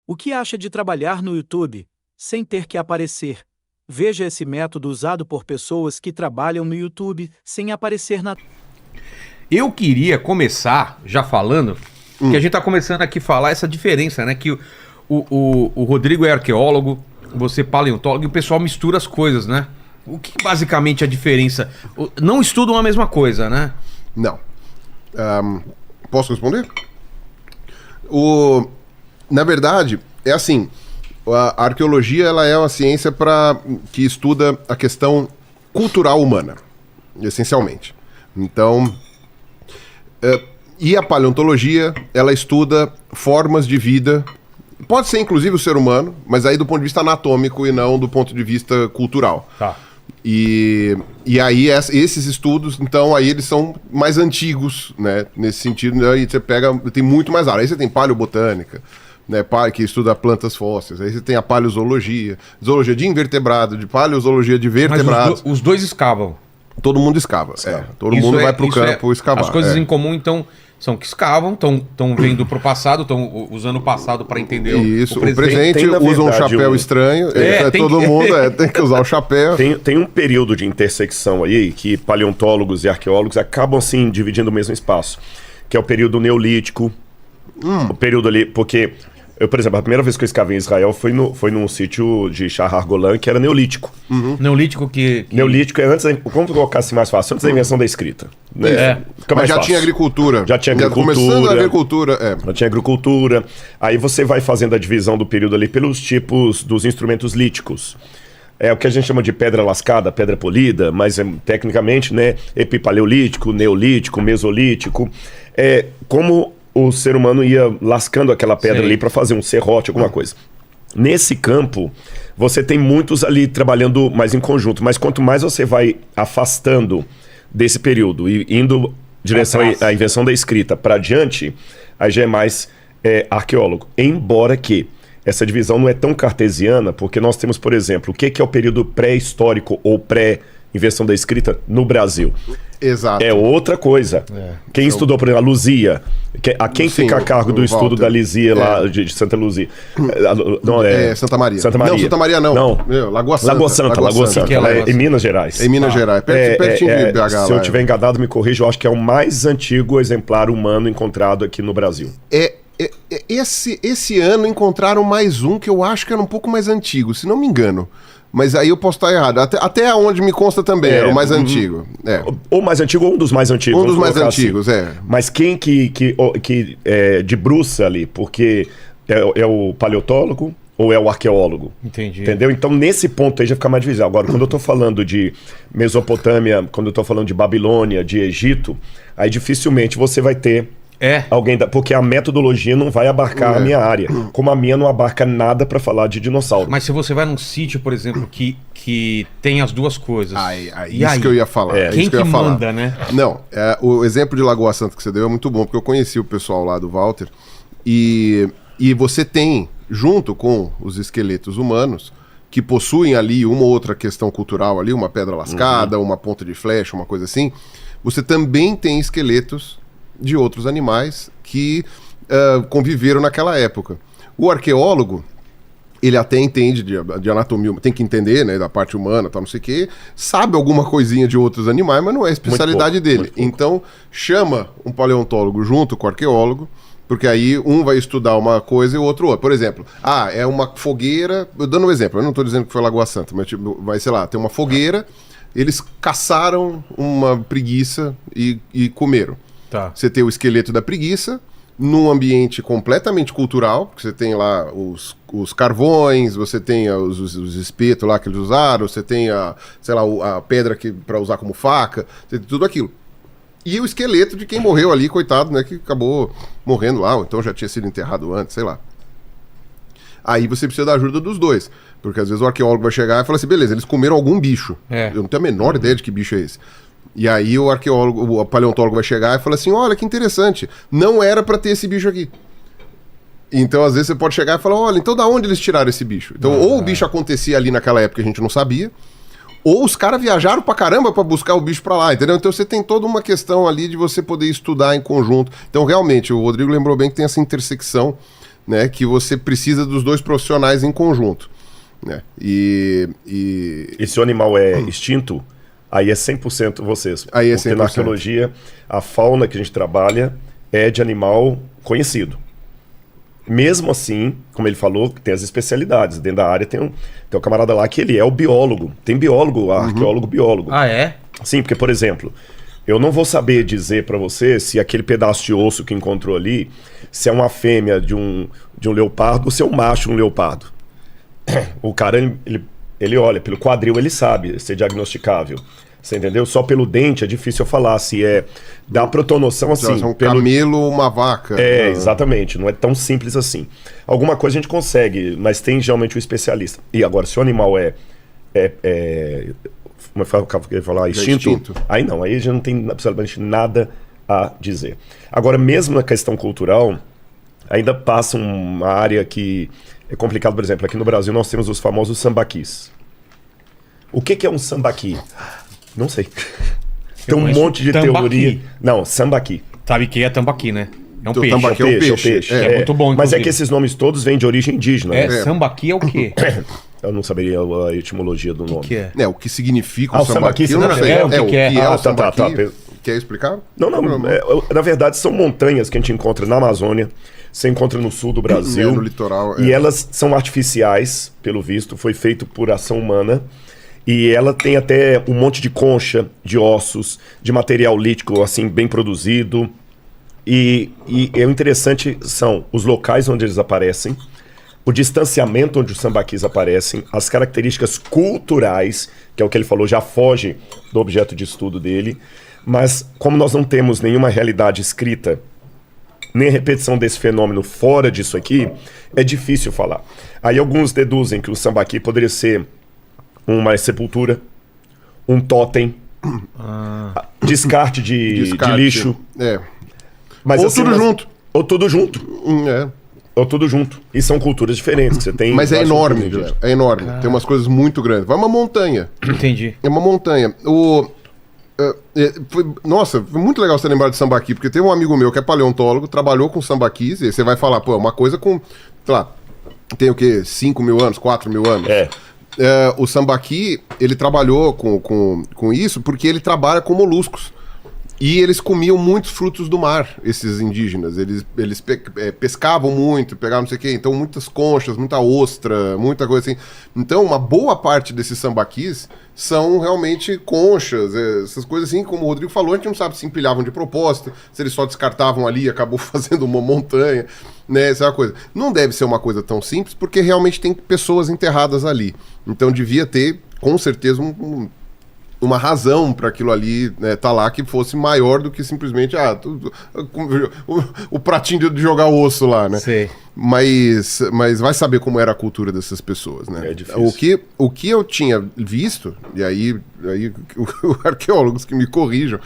O que acha de trabalhar no YouTube, sem ter que aparecer? Veja esse método usado por pessoas que trabalham no YouTube sem aparecer na... Eu queria começar já falando, que a gente tá começando aqui a falar essa diferença, né? Que o Rodrigo é arqueólogo, você paleontólogo, e o pessoal mistura as coisas, né? O que basicamente é a diferença? Não estudam a mesma coisa, né? Não. Posso responder? Na verdade, é assim, a arqueologia ela é uma ciência que estuda a questão cultural humana, essencialmente. Então, e a paleontologia, ela estuda formas de vida, pode ser inclusive o ser humano, mas aí do ponto de vista anatômico e não do ponto de vista cultural. Tá. E aí esses estudos, então, aí eles são mais antigos, né, nesse sentido, né, e você pega, tem muito mais área. Aí você tem paleobotânica, né, que estuda plantas fósseis, aí você tem a paleozoologia, zoologia de invertebrado, de paleozoologia de vertebrados. Mas os dois escavam. Todo mundo escava, todo mundo vai pro campo escavar. As coisas em comum, então, são que escavam, estão vendo pro passado, estão usando o passado para entender isso, o presente. Tem, usa um chapéu estranho, todo mundo tem que usar o chapéu. Tem um período de intersecção aí que paleontólogos e arqueólogos acabam, assim, dividindo o mesmo espaço, que é o período neolítico, o período ali, porque... Eu, por exemplo, a primeira vez que eu escavei em Israel foi num sítio de Shahar Golan, que era neolítico. Neolítico que... Neolítico é antes, como colocar assim mais fácil, antes da invenção da escrita. Né? Mas já tinha agricultura. Já tinha agricultura. Começando a agricultura, Já tinha agricultura. Aí você vai fazendo a divisão do período ali pelos tipos dos instrumentos líticos. É o que a gente chama de pedra lascada, pedra polida, mas tecnicamente, né, epipaleolítico, neolítico, mesolítico. Como o ser humano ia lascando aquela pedra ali para fazer um serrote, alguma coisa. Nesse campo, você tem muitos ali trabalhando mais em conjunto, mas quanto mais você vai afastando desse período e indo em direção à invenção da escrita para adiante, aí já é mais arqueólogo. Embora que essa divisão não é tão cartesiana, porque nós temos, por exemplo, o que é o período pré-histórico ou pré-invenção da escrita no Brasil. Exato. É outra coisa. Quem estudou, por exemplo, a Luzia, a quem fica a cargo do estudo Walter. da Luzia lá de Santa Luzia? Não, Santa Maria. Santa Maria. Não, Santa Maria não. Lagoa Santa. Lagoa Santa. Que é Lagoa Santa? Em Minas Gerais. Em Minas Gerais, pertinho de BH. Se eu tiver enganado, me corrija, eu acho que é o mais antigo exemplar humano encontrado aqui no Brasil. Esse ano encontraram mais um que eu acho que era um pouco mais antigo, se não me engano. Mas aí eu posso estar errado. Até onde me consta também, era o mais antigo. Ou mais antigo ou um dos mais antigos. Um dos mais antigos, Mas quem que debruça ali, porque é o paleontólogo ou é o arqueólogo? Entendi. Entendeu? Então, nesse ponto aí já fica mais difícil. Agora, quando eu tô falando de Mesopotâmia, quando eu tô falando de Babilônia, de Egito, aí dificilmente você vai ter alguém porque a metodologia não vai abarcar a minha área, como a minha não abarca nada para falar de dinossauro. Mas se você vai num sítio, por exemplo, que tem as duas coisas. Isso que eu ia falar. Quem que manda, né? Não, o exemplo de Lagoa Santa que você deu é muito bom, porque eu conheci o pessoal lá do Walter, e você tem, junto com os esqueletos humanos, que possuem ali uma ou outra questão cultural ali, uma pedra lascada, uma ponta de flecha, uma coisa assim, você também tem esqueletos de outros animais que conviveram naquela época. O arqueólogo, ele até entende de anatomia, tem que entender, né, da parte humana, tal, não sei o quê, sabe alguma coisinha de outros animais, mas não é a especialidade dele. Então, chama um paleontólogo junto com o arqueólogo, porque aí um vai estudar uma coisa e o outro outra. Por exemplo, é uma fogueira, dando um exemplo, eu não estou dizendo que foi Lagoa Santa, mas sei lá, tem uma fogueira, eles caçaram uma preguiça e comeram. Tá. Você tem o esqueleto da preguiça num ambiente completamente cultural, porque você tem lá os carvões, você tem os espetos lá que eles usaram, você tem a pedra para usar como faca, você tem tudo aquilo. E o esqueleto de quem morreu ali, coitado, né, que acabou morrendo lá, ou então já tinha sido enterrado antes, sei lá. Aí você precisa da ajuda dos dois, porque às vezes o arqueólogo vai chegar e falar assim, beleza, eles comeram algum bicho. Eu não tenho a menor ideia de que bicho é esse. E aí o paleontólogo vai chegar e fala assim, olha que interessante, não era para ter esse bicho aqui. Então às vezes você pode chegar e falar, olha, então da onde eles tiraram esse bicho? Então ou o bicho acontecia ali naquela época que a gente não sabia, ou os caras viajaram pra caramba pra buscar o bicho pra lá, entendeu? Então você tem toda uma questão ali de você poder estudar em conjunto. Então realmente, o Rodrigo lembrou bem que tem essa intersecção né, que você precisa dos dois profissionais em conjunto, né? E se o animal é extinto, aí é 100% vocês. Aí é Porque 100%. na arqueologia, a fauna que a gente trabalha é de animal conhecido. Mesmo assim, como ele falou, tem as especialidades. Dentro da área tem um camarada lá que ele é o biólogo. Tem biólogo, arqueólogo, biólogo. Ah, é? Sim, porque, por exemplo, eu não vou saber dizer pra você se aquele pedaço de osso que encontrou ali, se é uma fêmea de um leopardo ou se é um macho de um leopardo. O cara, ele olha, pelo quadril ele sabe ser diagnosticável. Você entendeu? Só pelo dente é difícil eu falar se é... Dá pra eu ter noção assim... um camelo ou uma vaca. Exatamente. Não é tão simples assim. Alguma coisa a gente consegue, mas tem geralmente o especialista. E agora, se o animal como eu falar, extinto, aí não, aí já não tem absolutamente nada a dizer. Agora, mesmo na questão cultural, ainda passa uma área que é complicado. Por exemplo, aqui no Brasil nós temos os famosos sambaquis. O que é um sambaqui? Não sei. Tem um monte de tambaqui. teoria. Não, sambaqui. Sabe que é tambaqui, né? É um Então, peixe. tambaqui é um peixe. É muito bom, Mas é inclusive. que esses nomes todos vêm de origem indígena. É, Né? sambaqui é o quê? Eu não saberia a etimologia do nome. O que é? O que significa Ah, o o sambaqui, sambaqui, eu não você sei. não sabe? O que é Ah, o tá, tá, sambaqui? tá. Quer explicar? Não. Na verdade, são montanhas que a gente encontra na Amazônia, você encontra no sul do Brasil. No litoral. E elas são artificiais, pelo visto, foi feito por ação humana. E ela tem até um monte de concha, de ossos, de material lítico, assim, bem produzido. E o interessante são os locais onde eles aparecem, o distanciamento onde os sambaquis aparecem, as características culturais, que é o que ele falou, já foge do objeto de estudo dele. Mas como nós não temos nenhuma realidade escrita, nem repetição desse fenômeno fora disso aqui, é difícil falar. Aí alguns deduzem que o sambaqui poderia ser uma sepultura, um totem, descarte de lixo. Mas, Ou tudo junto. Ou tudo junto. É. Ou tudo junto. E são culturas diferentes. Você tem Mas é várias enorme, culturas Guilherme, é enorme. Tem umas coisas muito grandes. Vai uma montanha. Entendi. É uma montanha. Nossa, foi muito legal você lembrar de sambaqui, porque tem um amigo meu que é paleontólogo, trabalhou com sambaquis, e aí você vai falar, pô, uma coisa com, sei lá, tem o quê? 5 mil anos, 4 mil anos? O sambaqui, ele trabalhou com isso porque ele trabalha com moluscos. E eles comiam muitos frutos do mar, esses indígenas. Eles pescavam muito, pegavam não sei o quê. Então, muitas conchas, muita ostra, muita coisa assim. Então, uma boa parte desses sambaquis são realmente conchas, essas coisas assim. Como o Rodrigo falou, a gente não sabe se empilhavam de propósito, se eles só descartavam ali e acabou fazendo uma montanha, né? Essa é uma coisa. Não deve ser uma coisa tão simples, porque realmente tem pessoas enterradas ali. Então, devia ter, com certeza, uma razão para aquilo ali, né, tá lá, que fosse maior do que simplesmente o pratinho de jogar osso lá, né? Sei. Mas vai saber como era a cultura dessas pessoas, né? É difícil. O que eu tinha visto, e aí os arqueólogos que me corrijam,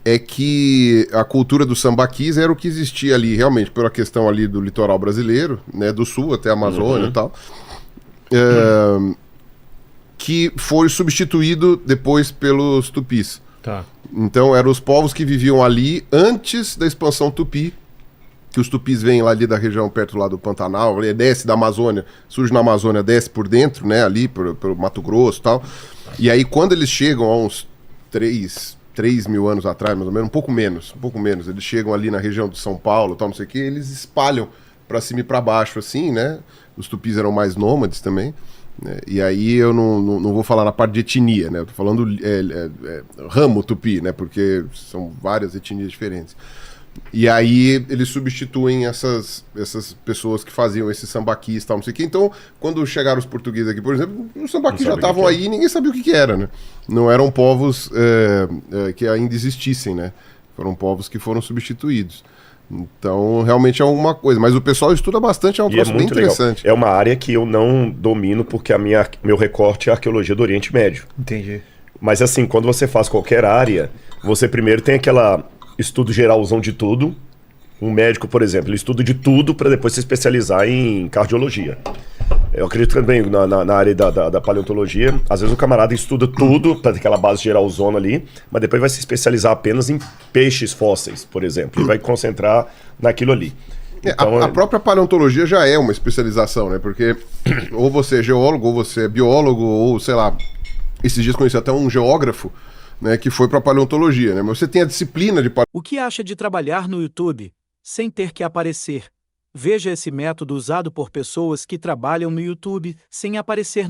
é que a cultura dos sambaquis era o que existia ali, realmente, pela questão ali do litoral brasileiro, né, do sul até a Amazônia e tal. Que foi substituído depois pelos tupis. Tá. Então eram os povos que viviam ali antes da expansão tupi, que os tupis vêm lá ali da região perto lá do Pantanal, ali desce da Amazônia, surge na Amazônia, desce por dentro, né, ali pelo Mato Grosso e tal. E aí quando eles chegam a uns 3 mil anos atrás, mais ou menos, um pouco menos, eles chegam ali na região de São Paulo, tal, não sei o que, eles espalham para cima e para baixo assim, né? Os tupis eram mais nômades também. E aí eu não vou falar na parte de etnia, né? Eu tô falando ramo tupi, né? Porque são várias etnias diferentes. E aí eles substituem essas pessoas que faziam esses sambaquis e tal, não sei o quê. Então, quando chegaram os portugueses aqui, por exemplo, os sambaquis já estavam aí e ninguém sabia o que era, né? Não eram povos que ainda existissem, né? Foram povos que foram substituídos. Então, realmente é uma coisa. Mas o pessoal estuda bastante, é um troço bem interessante. Legal. É uma área que eu não domino porque meu recorte é a arqueologia do Oriente Médio. Entendi. Mas assim, quando você faz qualquer área, você primeiro tem aquela estudo geralzão de tudo. Um médico, por exemplo, ele estuda de tudo para depois se especializar em cardiologia. Eu acredito também na área da paleontologia. Às vezes o camarada estuda tudo, para ter aquela base geralzona ali, mas depois vai se especializar apenas em peixes fósseis, por exemplo, e vai concentrar naquilo ali. Então, A própria paleontologia já é uma especialização, né? Porque ou você é geólogo, ou você é biólogo, ou sei lá. Esses dias conheci até um geógrafo, né, que foi para paleontologia, né? Mas você tem a disciplina de O que acha de trabalhar no YouTube sem ter que aparecer? Veja esse método usado por pessoas que trabalham no YouTube sem aparecer na